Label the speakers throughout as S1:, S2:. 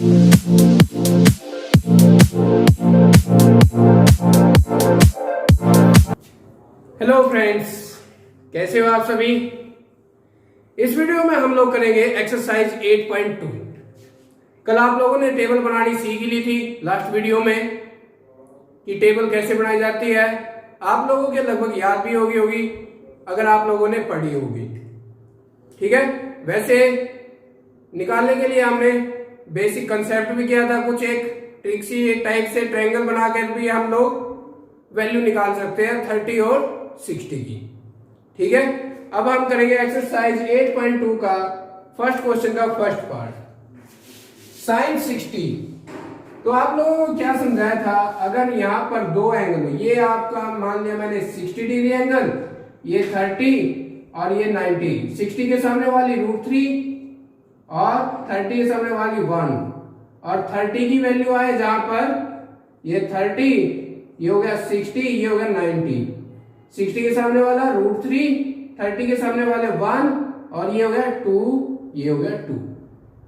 S1: Hello friends, कैसे हो आप सभी। इस वीडियो में हम लोग करेंगे एक्सरसाइज 8.2। कल आप लोगों ने टेबल बनानी सीख ली थी लास्ट वीडियो में कि टेबल कैसे बनाई जाती है। आप लोगों के लगभग याद भी होगी अगर आप लोगों ने पढ़ी होगी। ठीक है, वैसे निकालने के लिए हमने बेसिक कंसेप्ट भी किया था, कुछ एक ट्रिक्सी एक टाइप से ट्रायंगल बनाकर भी हम लोग वैल्यू निकाल सकते हैं 30 और 60 की। ठीक है, अब हम करेंगे एक्सरसाइज 8.2 का फर्स्ट क्वेश्चन का फर्स्ट पार्ट, साइन 60। तो आप लोगों को क्या समझाया था, अगर यहां पर दो एंगल, ये आपका मान लिया मैंने 60 डिग्री एंगल, ये 30 और ये 90, 60 के सामने वाली √3 और 30 के सामने वाली 1, और 30 की वैल्यू आए जहां पर ये 30, ये हो गया 60, ये हो गया 90, 60 के सामने वाला √3, 30 के सामने वाले 1 और ये हो गया 2, ये हो गया 2।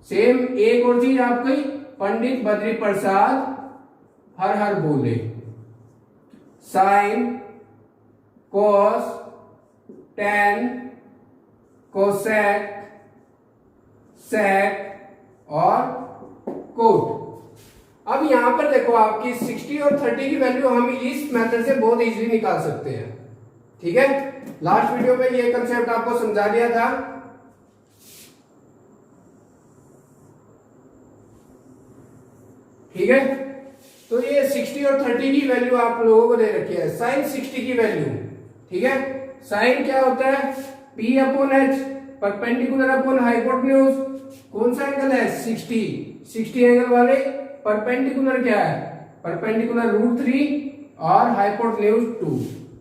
S1: सेम एक और चीज आपकी पंडित बद्री प्रसाद हर हर बोले, साइन, कॉस, टेन, कोसेक, सेक और कोट। अब यहां पर देखो आपकी 60 और 30 की वैल्यू हम इस मेथड से बहुत इजीली निकाल सकते हैं। ठीक है, लास्ट वीडियो में ये कंसेप्ट आपको समझा दिया था। ठीक है, तो ये 60 और 30 की वैल्यू आप लोगों को दे रखी है, साइन 60 की वैल्यू। ठीक है, साइन क्या होता है, P/H परपेंडिकुलर अपॉन हाइपोटेन्यूज। कौन सा एंगल है, 60 एंगल वाले परपेंडिकुलर क्या है, परपेंडिकुलर √3 और हाइपोटेन्यूज 2,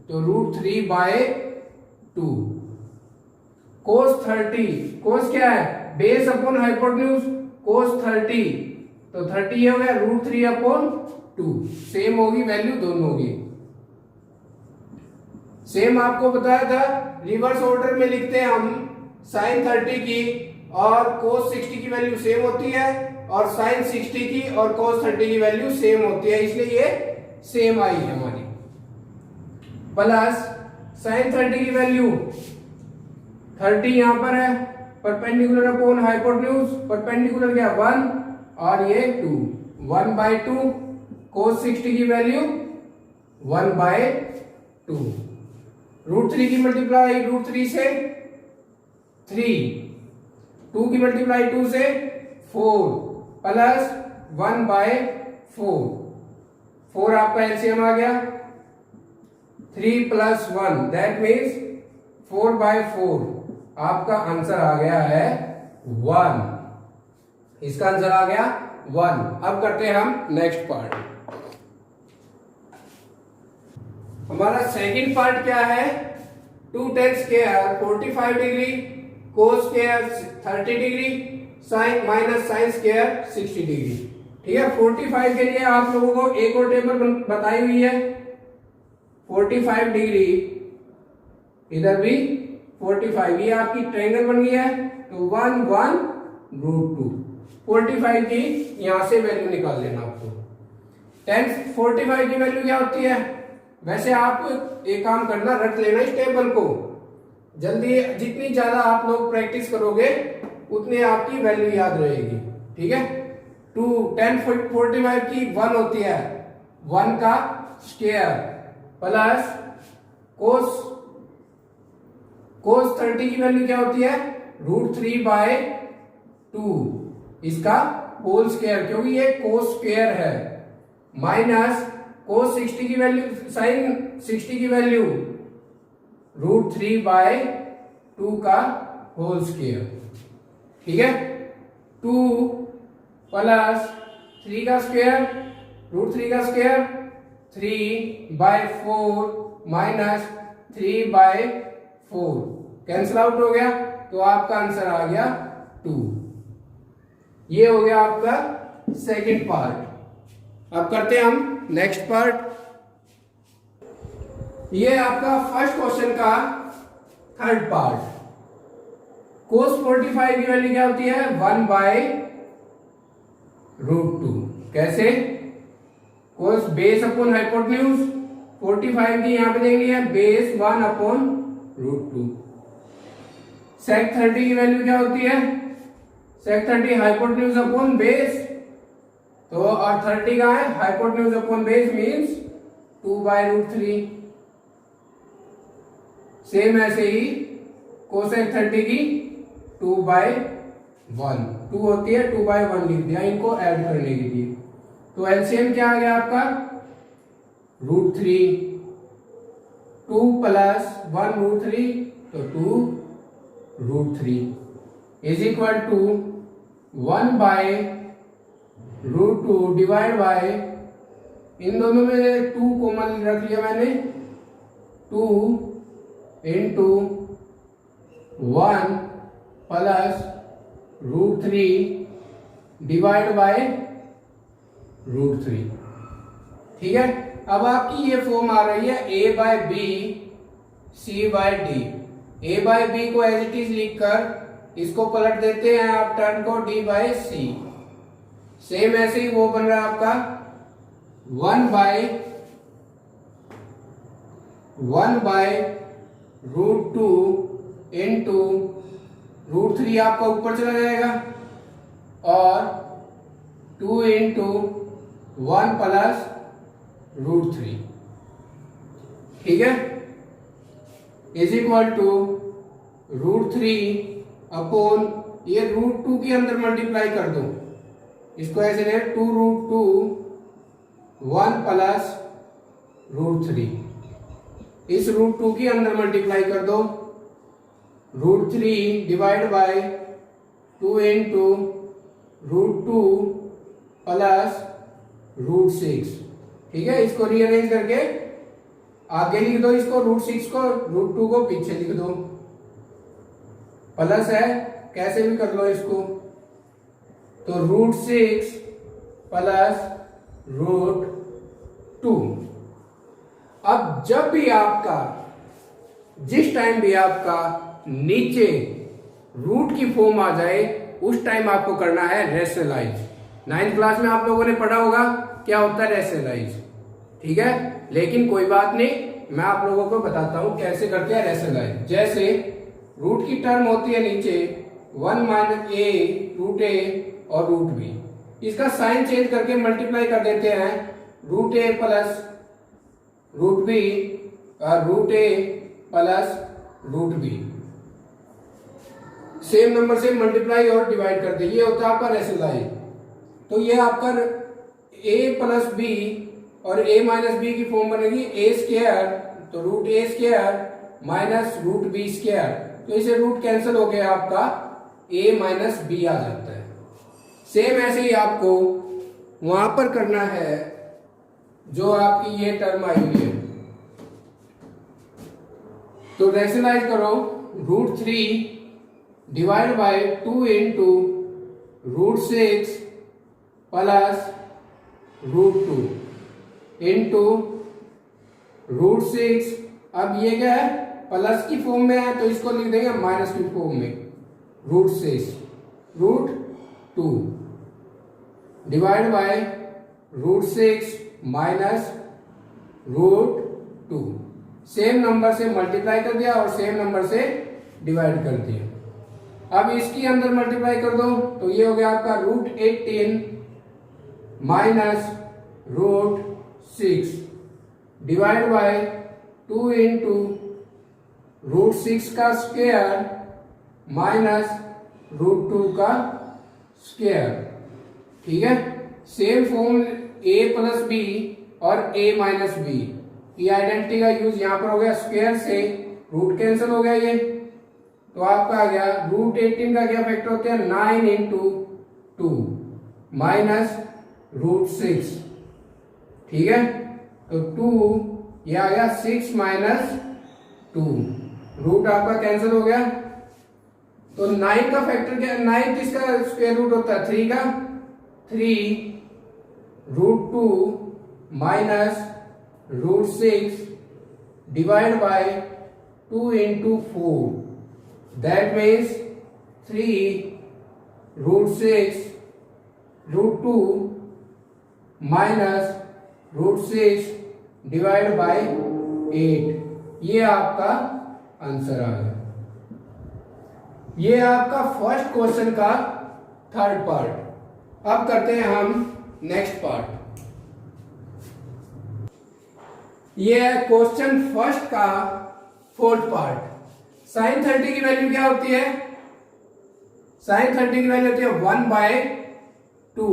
S1: तो √3/2। कोस 30, कोस क्या है, बेस अपॉन हाइपोटेन्यूज, कोस 30, तो 30 हो गया √3/2। सेम होगी वैल्यू दोनों की। सेम आपको बताया था, रिवर्स ऑर्डर में लिखते हैं हम, साइन 30 की और कोस 60 की वैल्यू सेम होती है, और साइन 60 की और कोस 30 की वैल्यू सेम होती है, इसलिए ये सेम आई है हमारी। प्लस साइन 30 की वैल्यू 30 यहां पर है, परपेंडिकुलर अपॉन हाइपोटेन्यूज, परपेंडिकुलर क्या 1 और ये 2, 1/2। कोस 60 की वैल्यू 1/2। √3 की मल्टीप्लाई √3 से 3, 2 की मल्टीप्लाई 2 से 4, प्लस 1/4, 4 आपका एलसीएम आ गया, 3 + 1 दैट मीन्स 4/4। आपका आंसर आ गया है 1, इसका आंसर आ गया 1। अब करते हैं हम नेक्स्ट पार्ट। हमारा सेकंड पार्ट क्या है, 2 tan square 45 degree, cos square 30 degree, sine minus sine square 60 degree. ठीक है, 45 के लिए आप लोगों को एक और टेबल बताई हुई है, 45 डिग्री, इधर भी 45, ये आपकी ट्रायंगल बन गई है, तो 1 1 √2। 45 की यहां से वैल्यू निकाल लेना आपको। tan 45 की वैल्यू क्या होती है, वैसे आप एक काम करना, रट लेना इस टेबल को जल्दी, जितनी ज्यादा आप लोग प्रैक्टिस करोगे उतनी आपकी वैल्यू याद रहेगी। ठीक है, tan 45 की 1 होती है, 1 का स्क्वायर, प्लस कोस 30 की वैल्यू क्या होती है, √3/2, इसका होल स्क्वायर, क्योंकि ये कोस स्क्वायर है, माइनस कोस 60 की वैल्यू, साइन 60 की वैल्यू √3/2 का होल स्क्वायर। ठीक है, 2 + 3 का स्क्वायर, √3 का स्क्वायर, 3/4 माइनस 3/4 कैंसिल आउट हो गया, तो आपका आंसर आ गया 2। ये हो गया आपका सेकंड पार्ट। अब करते हैं हम नेक्स्ट पार्ट। ये आपका फर्स्ट क्वेश्चन का थर्ड पार्ट। कोस 45 की वैल्यू क्या होती है, 1/, √2। कैसे? कोस बेस अपॉन हाइपोटेन्यूज 45 की यहाँ पे देंगे है बेस 1 अपॉन √2। सेक 30 की वैल्यू क्या होती है? सेक 30 हाइपोटेन्यूज अपॉन बेस, तो और 30 का है hypotenuse upon base means 2/√3। Same ऐसे ही कोसेक 30 की 2/1, 2 होती है 2/1 लिख दिया इनको ऐड करने के लिए। तो एलसीएम क्या आ गया आपका? √3, 2 प्लस 1√3 तो 2√3 is equal to 1/√2 divide by, इन दोनों में 2 कॉमन रख लिया मैंने, 2 इंटू 1 प्लस √3 डिवाइड बाय √3। ठीक है, अब आपकी ये फॉर्म आ रही है a/b c/d। a/b को एज इट इज लिखकर इसको पलट देते हैं आप टर्म को d/c। सेम ऐसे ही वो बन रहा है आपका 1/√2 इंटू √3 आपका ऊपर चला जाएगा और 2 इंटू 1 प्लस √3। ठीक है, इज इक्वल टू √3 अपॉन ये √2 के अंदर मल्टीप्लाई कर दो, इसको ऐसे ले 2√2 1 प्लस √3, इस √2 के अंदर मल्टीप्लाई कर दो, √3 डिवाइड बाय 2 इंटू √2 प्लस √6। ठीक है, इसको रीअरेंज करके आगे लिख दो, इसको √6 को √2 को पीछे लिख दो, प्लस है कैसे भी कर लो इसको, तो √6 प्लस √2। अब जब भी आपका, जिस टाइम भी आपका नीचे रूट की फॉर्म आ जाए उस टाइम आपको करना है रेशनलाइज। 9th क्लास में आप लोगों ने पढ़ा होगा क्या होता है रेशनलाइज। ठीक है, लेकिन कोई बात नहीं, मैं आप लोगों को बताता हूं कैसे करते हैं रेशनलाइज। जैसे रूट की टर्म होती है नीचे 1 - a √a और √b, इसका साइन चेंज करके मल्टीप्लाई कर देते हैं √a प्लस √b और √a plus √b। Same number से मल्टीप्लाई और डिवाइड कर दे, ये होता है आपका रेशनलाइज। तो ये आपका a प्लस b और a माइनस b की फॉर्म बनेगी a², तो √a² माइनस √b², तो इसे रूट कैंसिल हो गया आपका a माइनस b आ जाता है। सेम ऐसे ही आपको वहां पर करना है जो आपकी ये टर्म आई हुई है, तो रेशनलाइज करो √3 divide by 2 into √6 plus √2 into √6। अब ये क्या है, प्लस की फॉर्म में है तो इसको लिख देंगे माइनस की फॉर्म में, √6 √2 divide by √6 minus √2। Same number से मल्टीप्लाई कर दिया और सेम नंबर से डिवाइड कर दिया। अब इसके अंदर मल्टीप्लाई कर दो तो ये हो गया आपका √18 माइनस √6 डिवाइड बाय 2 इंटू √6 का स्क्वायर माइनस √2 का स्क्वायर। ठीक है, same form a plus b और a माइनस b की आइडेंटिटी का यूज यहां पर हो गया, स्क्वायर से रूट कैंसिल हो गया ये, तो आपका आ गया √18 का क्या फैक्टर होते हैं 9 इंटू 2 माइनस √6। ठीक है, तो 2 ये आ गया 6 माइनस 2, रूट आपका कैंसिल हो गया। तो 9 का फैक्टर क्या, 9 किसका स्क्वायर रूट होता है 3 का, 3 √2 minus √6 divide by 2 into 4, that means 3 √6 √2 minus √6 divide by 8। ये आपका आंसर आ गया। ये आपका फर्स्ट क्वेश्चन का थर्ड पार्ट। अब करते हैं हम नेक्स्ट पार्ट। ये है क्वेश्चन फर्स्ट का फोर्थ पार्ट। sin 30 की वैल्यू क्या होती है? sin 30 की वैल्यू होती है 1/2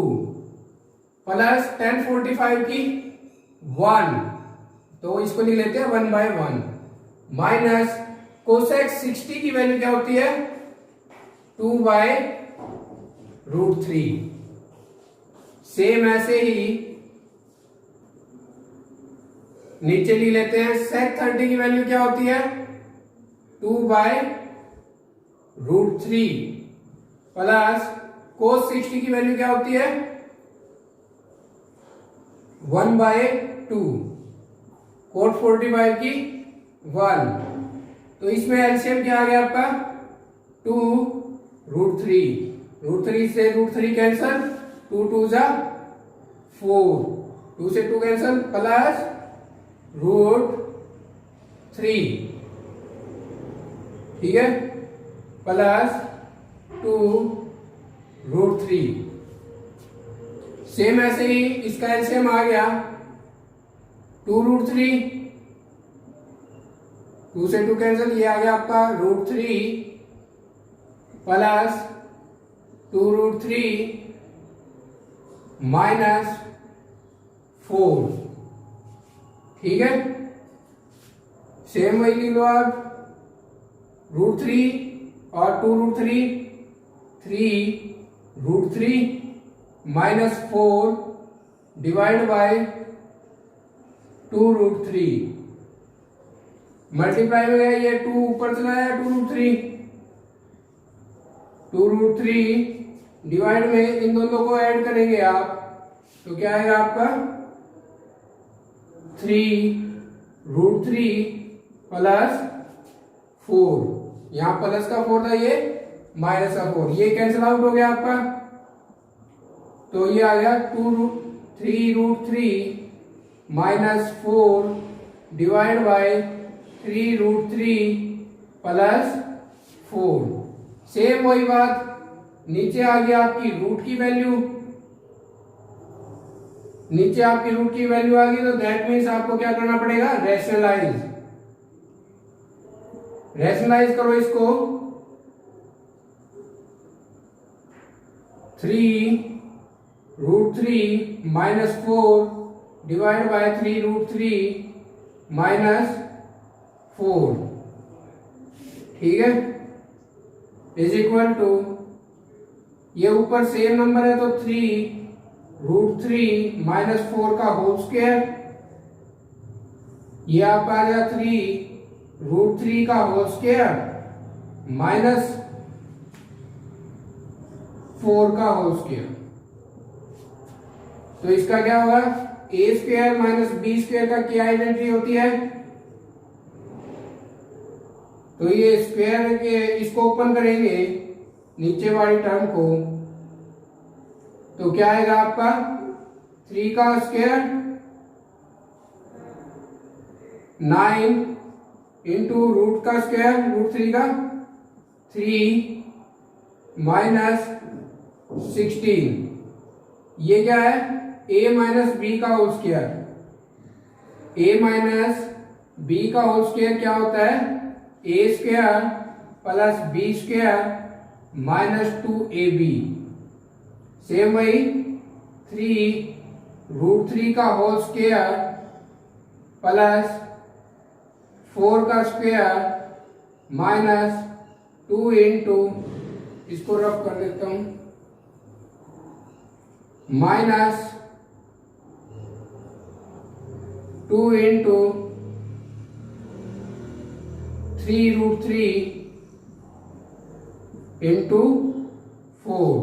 S1: प्लस tan 45 की 1, तो इसको लिख लेते हैं 1/1 माइनस cosec 60 की वैल्यू क्या होती है? 2/√3। सेम ऐसे ही नीचे लिख लेते हैं sec 30 की वैल्यू क्या होती है? 2/√3 प्लस cos 60 की वैल्यू क्या होती है? 1/2 cot 45 की 1। तो इसमें एलसीएम क्या आ गया आपका? 2√3। √3 से √3 कैंसल, 2 2 जा 4, 2 से 2 कैंसल प्लस √3, ठीक है, प्लस 2√3। सेम ऐसे ही इसका एलसीएम आ गया 2√3, 2 से 2 कैंसिल, ये आ गया आपका √3 प्लस 2√3 माइनस 4, ठीक है। सेम वही लिख लो आप, √3 और 2√3, 3√3 माइनस 4 डिवाइड बाय 2√3। मल्टीप्लाई में गया, ये 2 ऊपर चला आया, 2√3 डिवाइड में इन दोनों को ऐड करेंगे आप, तो क्या आएगा आपका? 3√3 प्लस 4, यहां प्लस का 4 था, ये माइनस का 4, ये कैंसिल आउट हो गया आपका, तो ये आ गया 3√3 minus 4 divide by 3√3 plus 4। Same वही बात, नीचे आ गया आपकी रूट की वैल्यू, नीचे आपकी रूट की वैल्यू आ गई, तो दैट मीन्स आपको क्या करना पड़ेगा? रैशनलाइज करो इसको। 3√3 माइनस 4 डिवाइड बाय 3√3 माइनस 4, ठीक है, इज इक्वल टू, ये ऊपर सेम नंबर है तो 3√3 माइनस 4 का होल स्क्वायर, ये आपका आ गया 3√3 का होल स्क्वायर माइनस 4 का होल स्क्वायर। तो इसका क्या होगा? a square minus B square का क्या आइडेंटिटी होती है? तो ये स्क्वायर के इसको ओपन करेंगे नीचे वाली टर्म को, तो क्या आएगा आपका? 3 का स्क्वायर 9 इंटू रूट का स्क्वायर √3 का 3 माइनस 16, ये क्या है? a माइनस बी का whole square. a minus B का होल स्क्वायर क्या होता है? a स्क्वायर plus B square minus 2ab। Same वही 3√3 का होल स्क्वायर प्लस 4 का स्क्वायर माइनस 2 इंटू, इसको रफ कर देता हूं, माइनस 2 इंटू 3√3 इंटू 4।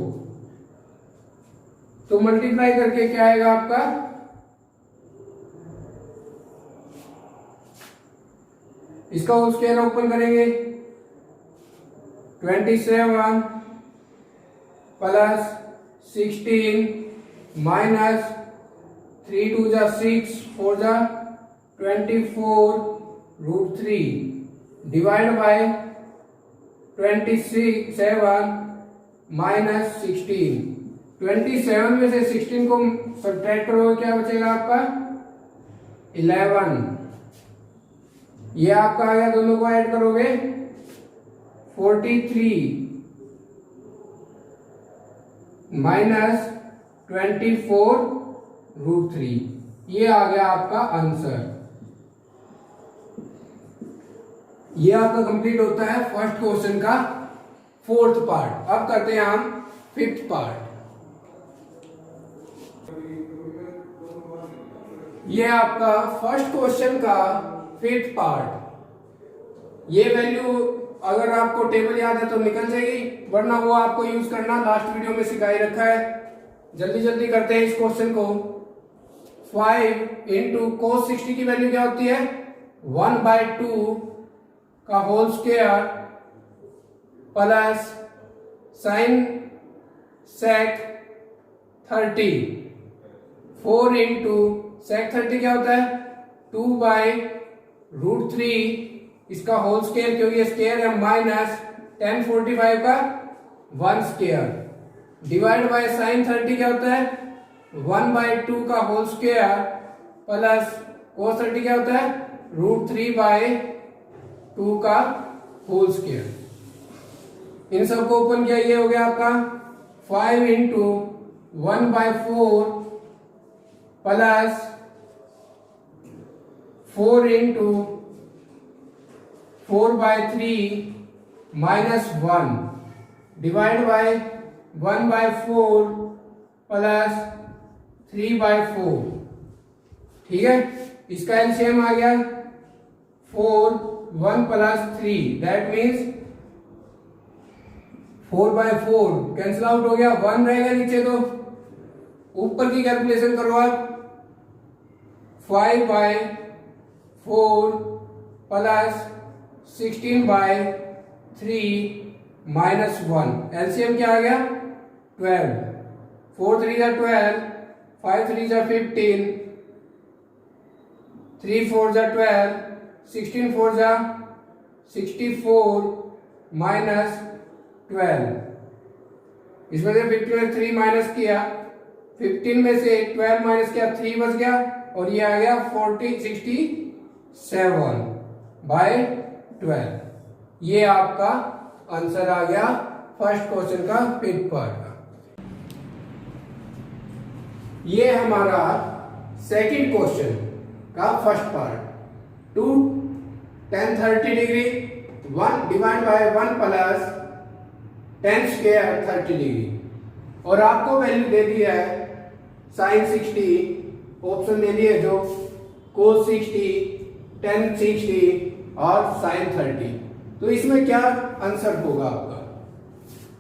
S1: तो मल्टीप्लाई करके क्या आएगा आपका? इसका होल स्क्वायर ओपन करेंगे 27 प्लस 16 माइनस 3 2 जा 6 4 जा 24 रूट 3 डिवाइड बाय 27 माइनस 16। 27 में से 16 को सब्ट्रैक्ट करोगे क्या बचेगा आपका 11। ये आपका आ गया, दोनों को ऐड करोगे 43 माइनस 24 रूट 3। ये आ गया आपका आंसर। ये आपका कंप्लीट होता है फर्स्ट क्वेश्चन का फोर्थ पार्ट। अब करते हैं हम फिफ्थ पार्ट। ये आपका फर्स्ट क्वेश्चन का फिफ्थ पार्ट। ये वैल्यू अगर आपको टेबल याद है तो निकल जाएगी, वरना वो आपको यूज करना लास्ट वीडियो में सिखाई रखा है। जल्दी जल्दी करते हैं इस क्वेश्चन को। 5 इंटू cos 60 की वैल्यू क्या होती है 1/2 का होल स्क्वायर प्लस साइन सेक 30। 4 इंटू सेक 30 क्या होता है 2/√3 इसका होल स्क्वायर, क्योंकि ये स्क्वायर है, माइनस tan 45 का 1 स्क्वायर डिवाइड बाय साइन 30 क्या होता है 1/2 का होल स्क्वायर प्लस cos 30 क्या होता है √3/2 का होल स्क्वायर। इन सबको ओपन किया, ये हो गया आपका 5 into 1/4 plus 4 into 4/3 minus 1 divide bye 1/4 plus 3/4। ठीक है, इसका एलसीएम आ गया 4 1 plus 3 that means 4/4 cancel out हो गया, 1 रहेगा नीचे, तो ऊपर की कैलकुलेशन करो आप 5/4 प्लस 16/3 माइनस 1। एलसीएम क्या आ गया 12। 4 3 जा 12, 5 3 जा 15, 3 4 जा 12, 16 4 जा 64 माइनस 12। इसमें से 15 में 3 माइनस किया, 15 में से 12 माइनस किया 3 बच गया, और ये आ गया 67/12। ये आपका आंसर आ गया फर्स्ट क्वेश्चन का फिफ्थ पार्ट का। ये हमारा सेकंड क्वेश्चन का first part. 2 tan 30 degree 1 divide by 1 plus tan square 30 degree, और आपको वैल्यू दे दी है sin 60, ऑप्शन दे दिए जो cos 60, tan 60 और sin 30। तो इसमें क्या आंसर होगा आपका,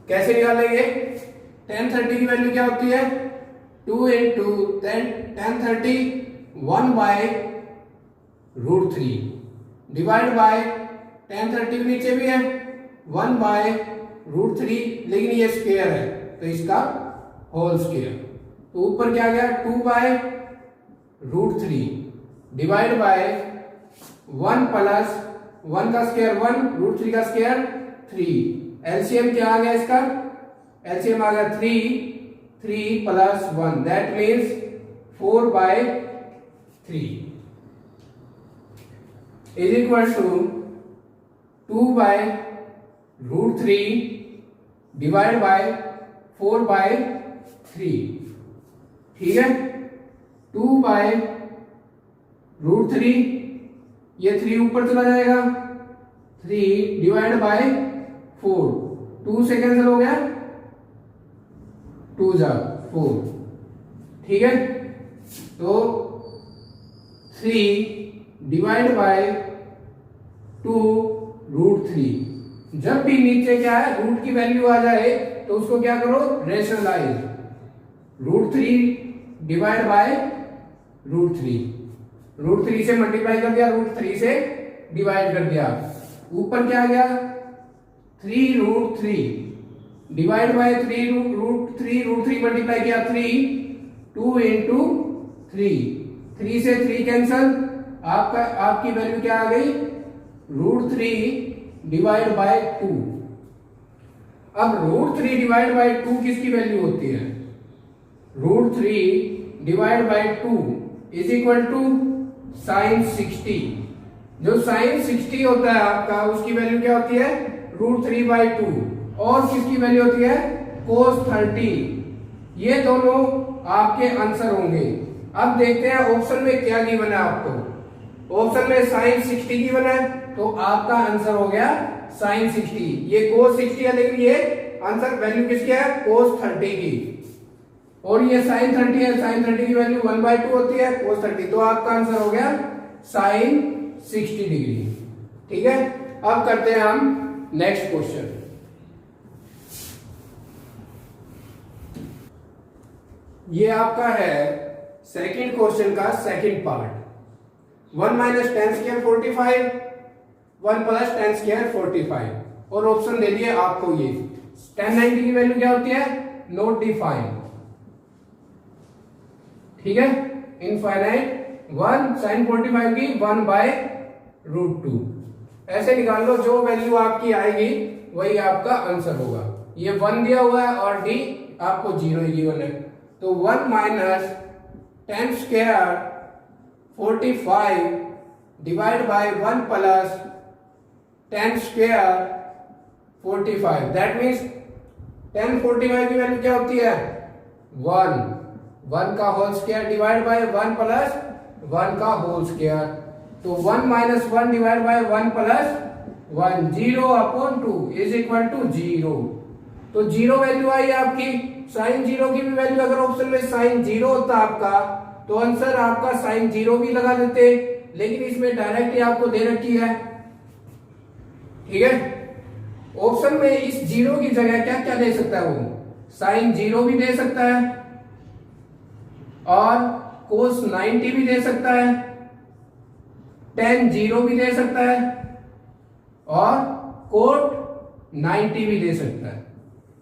S1: कैसे निकालेंगे। tan 30 की वैल्यू क्या होती है 2 into tan 30 1/√3 divide by tan 30 नीचे भी है 1/√3, लेकिन ये स्क्वायर है तो इसका होल स्क्वायर। तो ऊपर क्या गया 2/√3 डिवाइड बाय 1 प्लस 1 का स्क्वायर 1, √3 का स्क्वायर 3। एलसीएम क्या आ गया इसका, एलसीएम आ गया 3 plus 1 that means 4/3 is equal to 2/√3 divide by 4/3। ठीक है, 2/√3, ये 3 ऊपर चला जाएगा, 3 डिवाइड बाय 4, 2 से कैंसिल हो गया, 2 जा 4। ठीक है, तो 3 डिवाइड बाय 2√3। जब भी नीचे क्या है रूट की वैल्यू आ जाए तो उसको क्या करो रेशनलाइज, √3 डिवाइड बाय √3, √3 से मल्टीप्लाई कर दिया, √3 से डिवाइड कर दिया, ऊपर क्या आ गया 3√3 divide by 3 root three multiply किया 3, 2 इंटू 3 से 3 कैंसल, आपकी वैल्यू क्या आ गई, √3 डिवाइड बाय 2। अब √3 डिवाइड बाय 2 किसकी वैल्यू होती है, √3 divide by 2 is equal to sine 60। जो साइन 60 होता है आपका, उसकी वैल्यू क्या होती है, √3 बाय 2, और किसकी वैल्यू होती है, cos 30। ये दोनों आपके आंसर होंगे। अब देखते हैं ऑप्शन में क्या गिवन है आपको। ऑप्शन में साइन 60 गिवन है, तो आपका आंसर हो गया साइन 60। ये cos 60 है, लेकिन ये आंसर वैल्यू किसकी है, cos 30 की, और ये साइन 30 है, साइन 30 की वैल्यू 1/2 होती है cos 30, तो आपका आंसर हो गया साइन 60 डिग्री। ठीक है, अब करते हैं हम नेक्स्ट क्वेश्चन। ये आपका है सेकंड क्वेश्चन का second part. 1 minus tan square 45, 1 plus tan square 45, और ऑप्शन दे दिए आपको ये। tan 90 की वैल्यू क्या होती है, नॉट डिफाइंड। ठीक है, इनफाइनाइट 1 sin 45 की 1/√2 ऐसे निकाल लो, जो वैल्यू आपकी आएगी वही आपका आंसर होगा। ये 1 दिया हुआ है और डी आपको 0 ही गिवन है, तो 1 minus tan square 45 divide by 1 plus tan square 45, that means tan 45 की वैल्यू क्या होती है, 1 का whole square divide by 1 plus 1 का होल स्क्वायर, तो 1 minus 1 divide by 1 plus 1, 0/2 is equal to 0। तो 0 वैल्यू आई आपकी। साइन 0 की भी वैल्यू, अगर ऑप्शन में साइन 0 होता आपका, तो आंसर आपका साइन 0 भी लगा देते, लेकिन इसमें डायरेक्ट ही आपको दे रखी है। ठीक है, ऑप्शन में इस 0 की जगह क्या क्या दे सकता है वो, साइन 0 भी दे सकता है, और cos 90 भी दे सकता है, tan 0 भी दे सकता है, और cot 90 भी दे सकता है।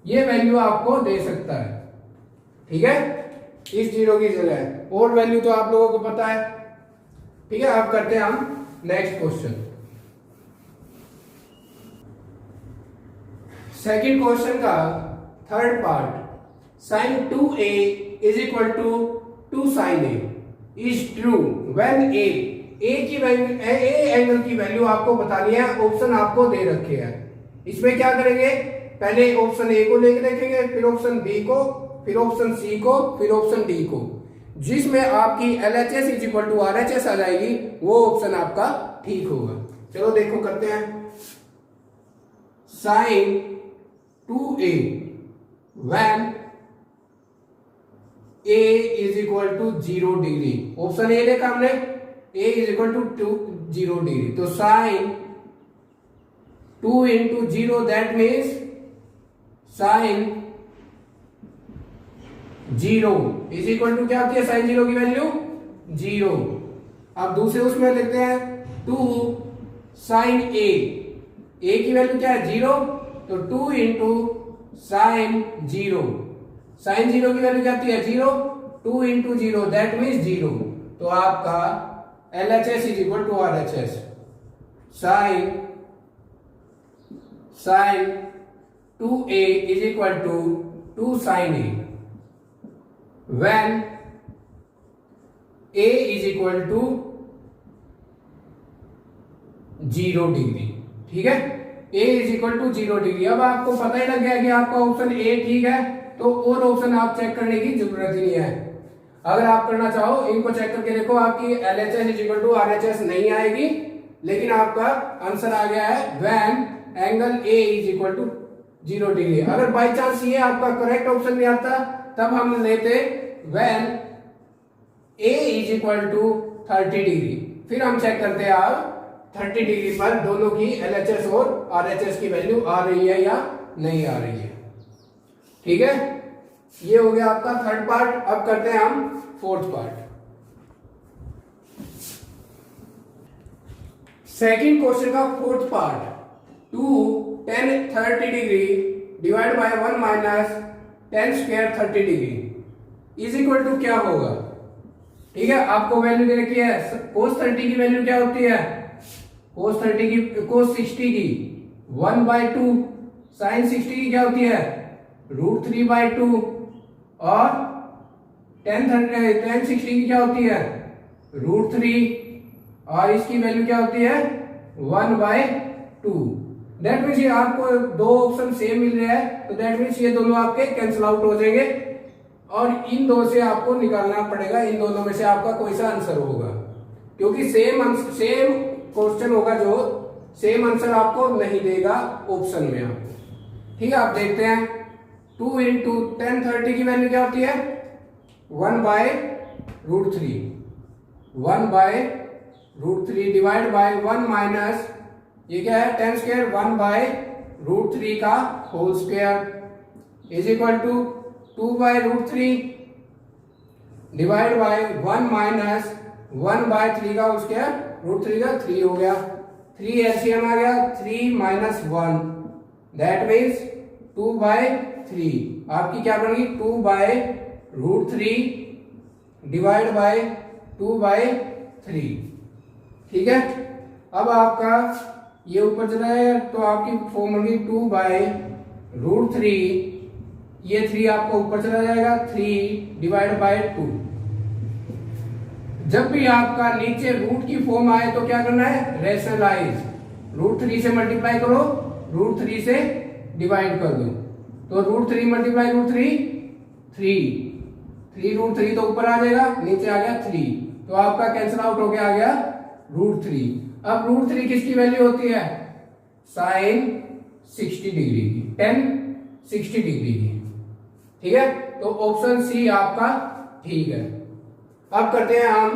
S1: ये वैल्यू आपको दे सकता है। ठीक है, इस 0 की जगह, और वैल्यू तो आप लोगों को पता है। ठीक है, अब करते हैं हम नेक्स्ट क्वेश्चन। सेकंड क्वेश्चन का third part, sin 2a is equal to 2 sin a is true when a की वैल्यू, ए एंगल की वैल्यू आपको बतानी है। ऑप्शन आपको दे रखे हैं। इसमें क्या करेंगे, पहले ऑप्शन ए को लेके देखेंगे, फिर ऑप्शन बी को, फिर ऑप्शन सी को, फिर ऑप्शन डी को। जिसमें आपकी LHS is equal to RHS आ जाएगी, वो ऑप्शन आपका ठीक होगा। चलो देखो करते हैं। sin 2a when a is equal to 0 degree, option A देखा हमने, a is equal to 0 degree, तो sine 2 into 0 that means sine 0 is equal to क्या होती है, साइन 0 की वैल्यू 0। अब दूसरे उसमें लिखते हैं 2 साइन a की वैल्यू क्या है 0, तो 2 इंटू साइन 0, साइन 0 की वैल्यू क्या होती है 0, 2 इंटू 0 दैट मीन्स 0। तो आपका LHS is equal to RHS, sine 2a is equal to 2 sine a when a is equal to 0 degree. ठीक है, a is equal to 0 degree. अब आपको पता ही लग गया कि आपका ऑप्शन ए ठीक है, तो और ऑप्शन आप चेक करने की जरूरत ही नहीं है। अगर आप करना चाहो इनको चेक करके देखो, आपकी LHS is equal to RHS नहीं आएगी, लेकिन आपका आंसर आ गया है when angle A is equal to 0 degree. अगर बाई चांस ये आपका करेक्ट ऑप्शन नहीं आता, तब हम लेते when A is equal to 30 degree, फिर हम चेक करते हैं आप 30 डिग्री पर दोनों की LHS और RHS की वैल्यू आ रही है या नहीं आ रही है। ठीक है, ये हो गया आपका थर्ड पार्ट। अब करते हैं हम फोर्थ पार्ट। सेकंड क्वेश्चन का fourth part, 2 tan 30 degree divide by 1 minus tan square 30 degree is equal to क्या होगा? ठीक है, आपको वैल्यू दे रखी है। cos 30 की वैल्यू क्या होती है? cos 60 की 1/2, sin 60 की क्या होती है? √3/2 और tan 60 की क्या होती है? √3 और इसकी वैल्यू क्या होती है? 1/2। दैट मीन्स ये आपको दो ऑप्शन सेम मिल रहा है, तो दैट मीन्स ये दोनों आपके कैंसिल आउट हो जाएंगे और इन दो से आपको निकालना पड़ेगा, इन दोनों में से आपका कोई सा आंसर होगा, क्योंकि सेम क्वेश्चन होगा जो सेम आंसर आपको नहीं देगा ऑप्शन में आपको। ठीक है, आप देखते हैं 2 इंटू tan 30 की वैल्यू क्या होती है? 1/√3, 1/√3 डिवाइड बाय 1 माइनस ये क्या है? tan स्क्वायर 1/√3 का whole square is equal to 2/√3 divide by 1 minus 1/3 का होल स्क्वायर, √3 का 3 हो गया, 3 एलसीएम आ गया, 3 माइनस 1 दैट मीन्स 2/3। आपकी क्या बनेगी? 2/√3 डिवाइड बाय 2/3। ठीक है, अब आपका ये ऊपर चला है तो आपकी फॉर्म होगी 2/√3, ये 3 आपको ऊपर चला जाएगा, 3 डिवाइड बाय 2। जब भी आपका नीचे रूट की फॉर्म आए तो क्या करना है? रेशनलाइज, √3 से मल्टीप्लाई करो, √3 से डिवाइड कर दो, तो √3 मल्टीप्लाई √3 3 तो ऊपर आ जाएगा, नीचे आ गया 3, तो आपका कैंसिल आउट होके आ गया √3। अब √3 किसकी वैल्यू होती है? sin 60 डिग्री की, tan 60 डिग्री की। ठीक है, तो ऑप्शन सी आपका ठीक है। अब करते हैं हम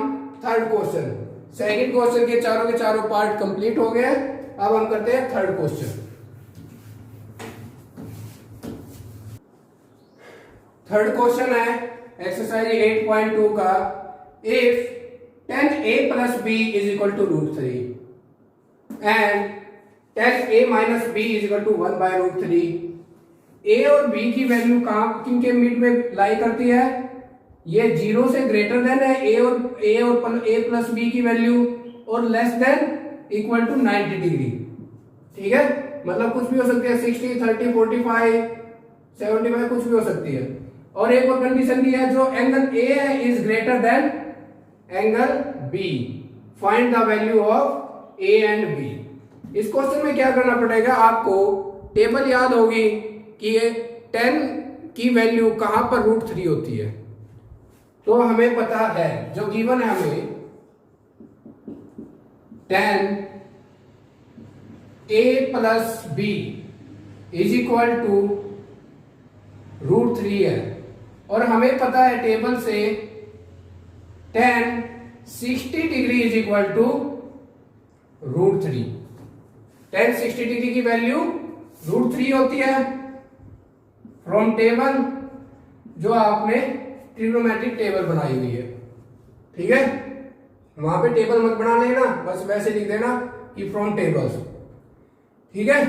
S1: थर्ड क्वेश्चन। सेकंड क्वेश्चन के चारों पार्ट कंप्लीट हो गए, अब हम करते हैं थर्ड क्वेश्चन। थर्ड क्वेश्चन है एक्सरसाइज 8.2 का, if tan a plus b is equal to √3 and tan a minus b is equal to 1/√3, a और b की वैल्यू कहां किनके मिड में लाई करती है? ये 0 से ग्रेटर देन है a प्लस b की वैल्यू, और less than equal to 90 degree. ठीक है, मतलब कुछ भी हो सकती है, 60, 30, 45, 75 कुछ भी हो सकती है। और एक और कंडीशन दी है, जो एंगल a है is greater than angle b, find the value of a and b। इस क्वेश्चन में क्या करना पड़ेगा? आपको टेबल याद होगी कि ये 10 की वैल्यू कहां पर √3 होती है, तो हमें पता है जो गिवन है हमें, tan a plus b is equal to √3 है, और हमें पता है टेबल से tan 60 degree is equal to √3। tan 60 degree की वैल्यू √3 होती है फ्रॉम टेबल, जो आपने ट्रिग्नोमेट्रिक टेबल बनाई हुई है। ठीक है, वहां पे टेबल मत बना लेना, बस वैसे लिख देना कि फ्रॉम टेबल्स। ठीक है,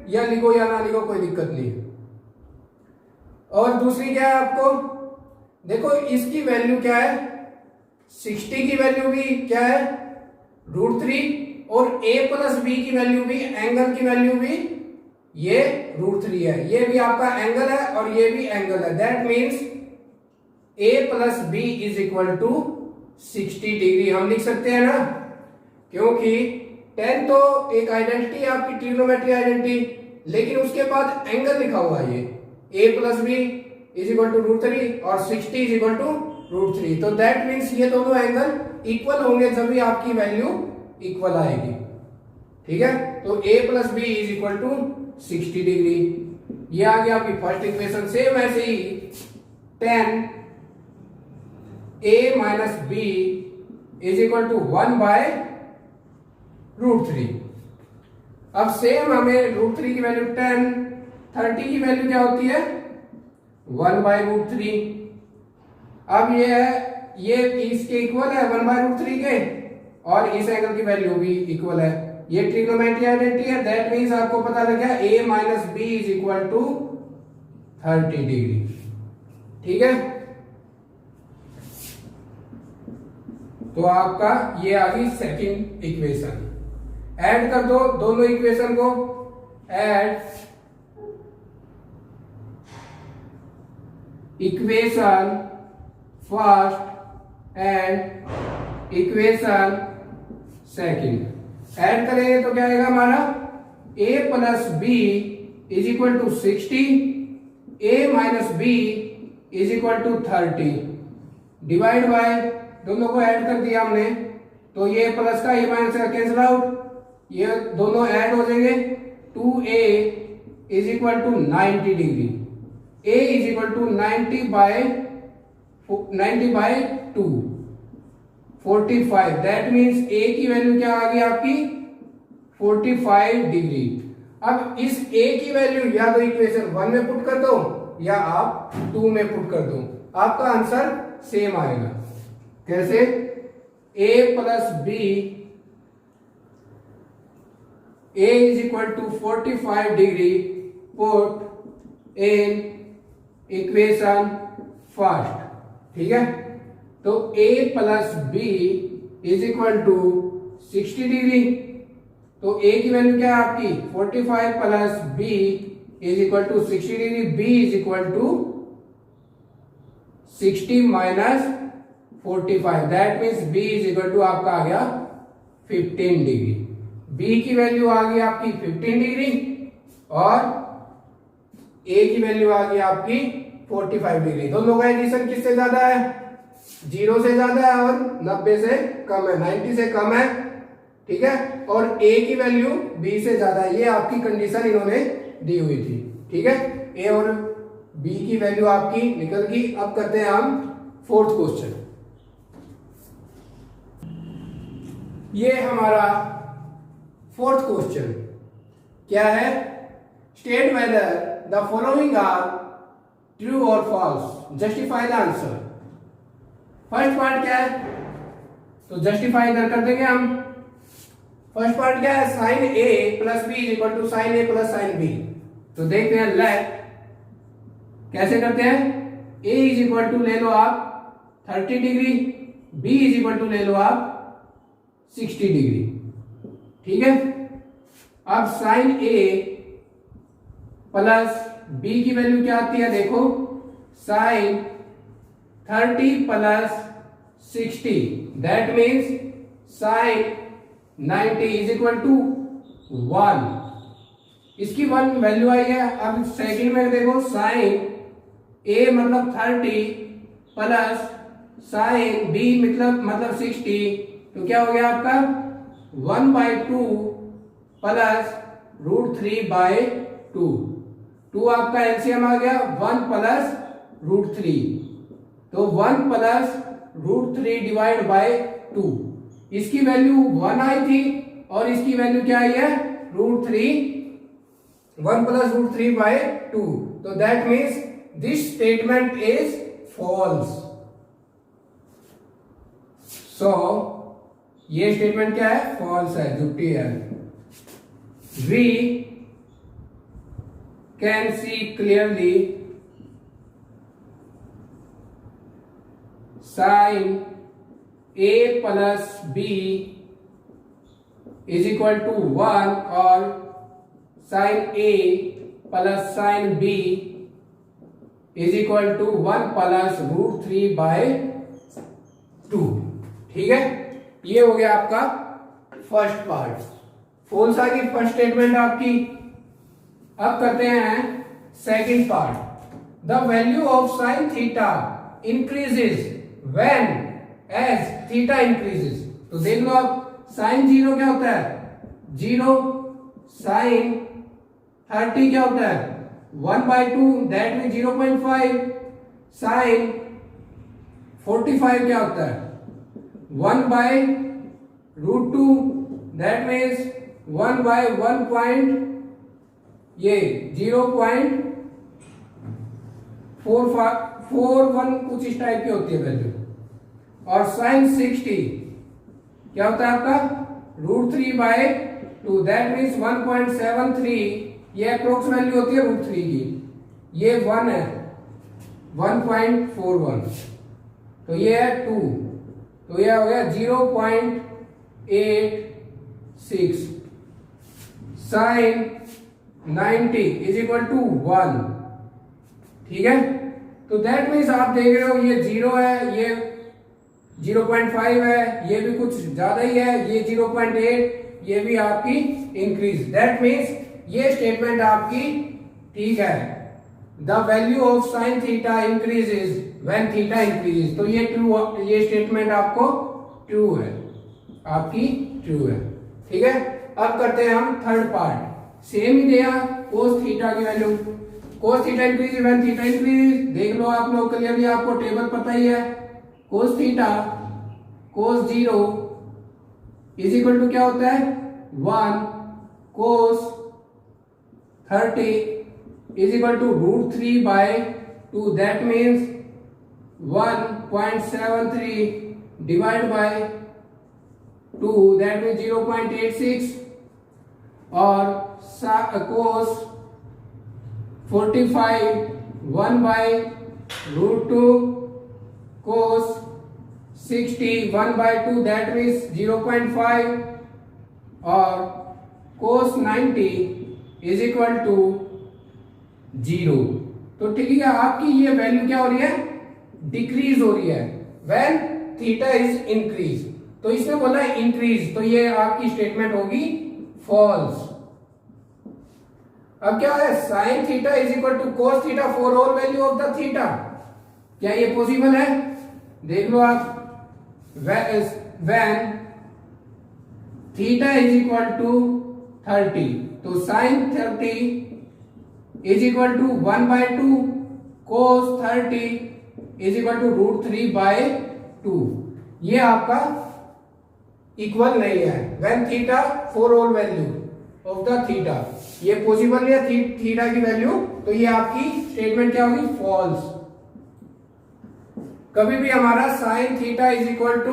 S1: या लिखो या ना लिखो कोई दिक्कत नहीं। और दूसरी क्या है आपको, देखो इसकी वैल्यू क्या है? 60 की वैल्यू भी क्या है? √3, और a प्लस b की वैल्यू भी, एंगल की वैल्यू भी ये √3 है। ये भी आपका एंगल है और ये भी एंगल है, that means a plus b is equal to 60 degree हम लिख सकते हैं ना, क्योंकि 10 तो एक आइडेंटिटी है आपकी, ट्रिग्नोमेट्री आइडेंटिटी, लेकिन उसके बाद एंगल लिखा हुआ है, ये a plus b is equal to √3 और 60 इज इक्वल टू √3, तो दैट मीन्स ये दोनों एंगल इक्वल होंगे जब भी आपकी वैल्यू इक्वल आएगी। ठीक है, तो a plus B is equal to 60 degree. ये आ गया आपकी फर्स्ट इक्वेशन। सेम ऐसे ही tan a minus B is equal to 1/√3। अब सेम हमें √3 की वैल्यू, tan 30 की वैल्यू क्या होती है? 1/√3। अब ये है, ये इसके इक्वल है 1/√3 के, और इस एंगल की वैल्यू भी इक्वल है। ये ट्रिग्नोमेट्री आइडेंटिटी है, दैट मींस आपको पता लग गया a minus B is equal to 30 degree. ठीक है, तो आपका ये आ गई सेकंड इक्वेशन। ऐड कर दो दोनों इक्वेशन को, add equation first and equation second. Add करेंगे तो क्या आएगा हमारा, a plus B is equal to 60, a minus B is equal to 30, divide by, दोनों को ऐड कर दिया हमने, तो ये प्लस का ये माइनस का कैंसिल आउट, ये दोनों ऐड हो जाएंगे। 2a is equal to 90 degree, a is equal to 90 by 2, 45। That means a की वैल्यू क्या आ गई आपकी, 45 डिग्री। अब इस a की वैल्यू या तो इक्वेशन 1 में पुट कर दो या आप 2 में पुट कर दो, आपका आंसर सेम आएगा। कैसे, a plus B, a is equal to 45 degree, put in equation first. ठीक है, तो a plus B is equal to 60 degree, तो a की वैल्यू क्या है आपकी, 45 plus b is equal to 60 degree, b is equal to 60 minus 45, that means b is equal to आपका आ गया 15 डिग्री। b की वैल्यू आ गई आपकी 15 डिग्री और a की वैल्यू आ गई आपकी 45 डिग्री। दोनों का एडिशन किससे ज्यादा है, 0 से ज्यादा है और 90 से कम है, 90 से कम है। ठीक है, और a की वैल्यू b से ज्यादा है, ये आपकी कंडीशन इन्होंने दी हुई थी। ठीक है, a और b की वैल्यू आपकी निकल गई। अब करते हैं हम फोर्थ क्वेश्चन। ये हमारा फोर्थ क्वेश्चन क्या है, state whether the following are true और false, justify the answer. First part क्या है, तो जस्टिफाई इधर कर देंगे हम। फर्स्ट पार्ट क्या है, sine a plus B is equal to sine a plus sine B. तो देखते हैं लेट कैसे करते हैं, a इज इक्वल टू ले लो आप 30 degree, b is equal to ले लो आप 60 डिग्री। ठीक है, अब साइन a प्लस b की वैल्यू क्या आती है, देखो sine 30 plus 60, that means sine 90 is equal to 1। इसकी 1 वैल्यू आई है। अब सेकंड में देखो साइन a मतलब 30 प्लस साइन b मतलब 60, तो क्या हो गया आपका 1/2 प्लस √3/2। 2 आपका एलसीएम आ गया, 1 प्लस √3, तो 1 प्लस √3 डिवाइड बाय 2। इसकी वैल्यू 1 आई थी और इसकी वैल्यू क्या आई है, √3, 1 प्लस √3/2। तो that means this statement is false. So ये स्टेटमेंट क्या है, फॉल्स है, झूठी है। We can see clearly sine a plus b is equal to 1 और sine a plus sine b is equal to 1 plus √3/2। ठीक है, ये हो गया आपका फर्स्ट पार्ट। फॉल्स आ गई फर्स्ट स्टेटमेंट आपकी। अब करते हैं second part. The value of sine theta increases when as theta increases. तो देख लो आप, साइन 0 क्या होता है, 0, साइन 30 क्या होता है 1/2, दैट मीन 0.5, साइन 45 क्या होता है 1/√2, दैट मीन्स 1/1 ये 0.41 कुछ इस टाइप की होती है वैल्यू। और साइन 60 क्या होता है आपका √3/2, दैट मीन्स 1.73, ये अप्रोक्स वैल्यू होती है √3 की। ये 1 है 1.41, तो ये है 2, तो ये हो गया 0.86 साइन 90 इज इक्वल टू 1। ठीक है, तो दैट मीन्स आप देख रहे हो ये 0 है, ये 0.5 है, ये भी कुछ ज्यादा ही है, ये 0.8, ये भी आपकी इंक्रीज। दैट मीन्स ये स्टेटमेंट आपकी ठीक है। The value of sine theta increases when theta increases, तो ये ट्रू, ये स्टेटमेंट आपको ट्रू है, आपकी ट्रू है। ठीक है, अब करते हैं हम थर्ड पार्ट। सेम ही दिया कोस थीटा की value, cos theta increase when theta increase. देख लो आप लोग क्लियरली, आपको टेबल पता ही है। Cos theta cos 0 is equal to क्या होता है 1 cos 30 is equal to √3/2। That means 1.73 divide by 2, that means 0.86, और कोस 45 1/√2 कोस 60 1/2, दैट मीन्स 0.5, और कोस 90 इज इक्वल टू 0। तो ठीक है, आपकी ये वैल्यू क्या हो रही है, डिक्रीज हो रही है व्हेन थीटा इज इंक्रीज। तो इसने बोला इंक्रीज, तो ये आपकी स्टेटमेंट होगी फॉल्स। अब क्या है, sine theta is equal to cos theta for all value of the theta. क्या ये पॉसिबल है? देख लो आप, when theta is equal to 30, तो sine 30 is equal to 1/2 cos 30 is equal to √3/2। ये आपका इक्वल नहीं है when theta for all value of the theta. ये पॉसिबल है थीटा की वैल्यू, तो ये आपकी स्टेटमेंट क्या होगी, फॉल्स। कभी भी हमारा sine theta is equal to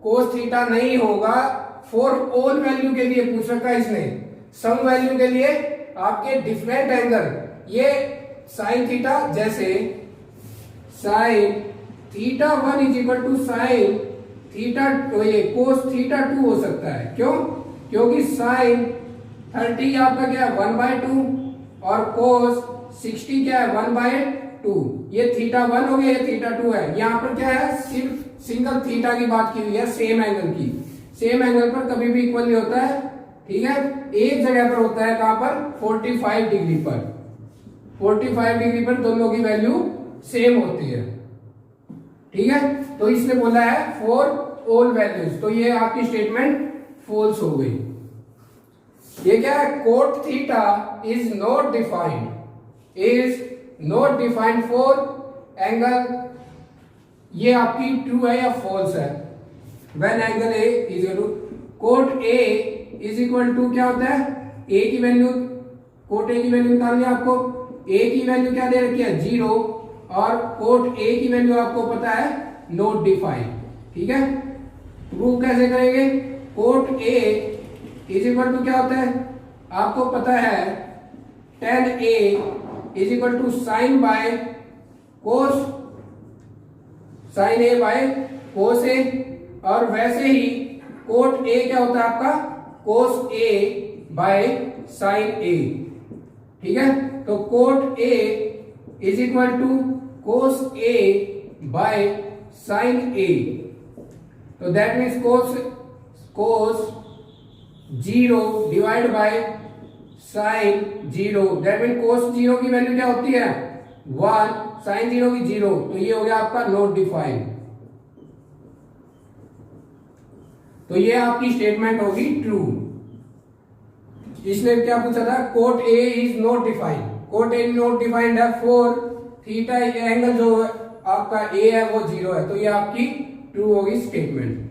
S1: cos theta नहीं होगा। फॉर ऑल वैल्यू के लिए पूछ रखा है इसने, सम वैल्यू के लिए आपके डिफरेंट एंगल, ये साइन थीटा, जैसे sine theta 1 is equal to sine theta, ये कोस थीटा 2 हो सकता है। क्यों? क्योंकि साइन 30 आपका क्या है 1/2, और कोस 60 क्या है 1/2। ये थीटा 1 हो गया, ये थीटा 2 है। यहां पर क्या है, सिर्फ सिंगल थीटा की बात की हुई है, सेम एंगल की। सेम एंगल पर कभी भी इक्वल नहीं होता है। ठीक है, एक जगह पर होता है, कहां पर, 45 डिग्री पर। 45 डिग्री पर दोनों की वैल्यू सेम होती है। ठीक है, तो इसने बोला है फॉर ऑल वैल्यूज, तो ये आपकी स्टेटमेंट फॉल्स हो गई। ये क्या है, cot theta is not defined for angle, ये आपकी ट्रू है या फॉल्स है। When angle A is cot A is equal to क्या होता है, ए की वैल्यू, कोट ए की वैल्यू निकालनी है आपको। ए की वैल्यू क्या दे रखी है 0, और कोट ए की वैल्यू आपको पता है नॉट डिफाइंड। ठीक है, प्रूव कैसे करेंगे, cot A is equal to क्या होता है, आपको पता है tan A is equal to sine by cos, sine A by cos A, और वैसे ही कोट ए क्या होता है आपका कोस ए बाय साइन ए। ठीक है, तो cot A is equal to cos A by sine A, तो that means cos 0 divide by sine 0, that mean cos 0 की वैल्यू क्या होती है 1, साइन 0 की 0, तो ये हो गया आपका नॉट डिफाइंड। तो ये आपकी स्टेटमेंट होगी ट्रू। इसने क्या पूछा था, coat A is not defined, cot A not defined है फॉर थीटा, एंगल जो आपका ए है वो 0 है, तो ये आपकी ट्रू होगी स्टेटमेंट।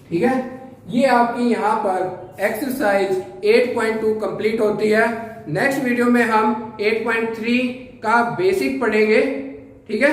S1: ठीक है, ये आपकी यहां पर एक्सरसाइज 8.2 कंप्लीट होती है। नेक्स्ट वीडियो में हम 8.3 का बेसिक पढ़ेंगे। ठीक है।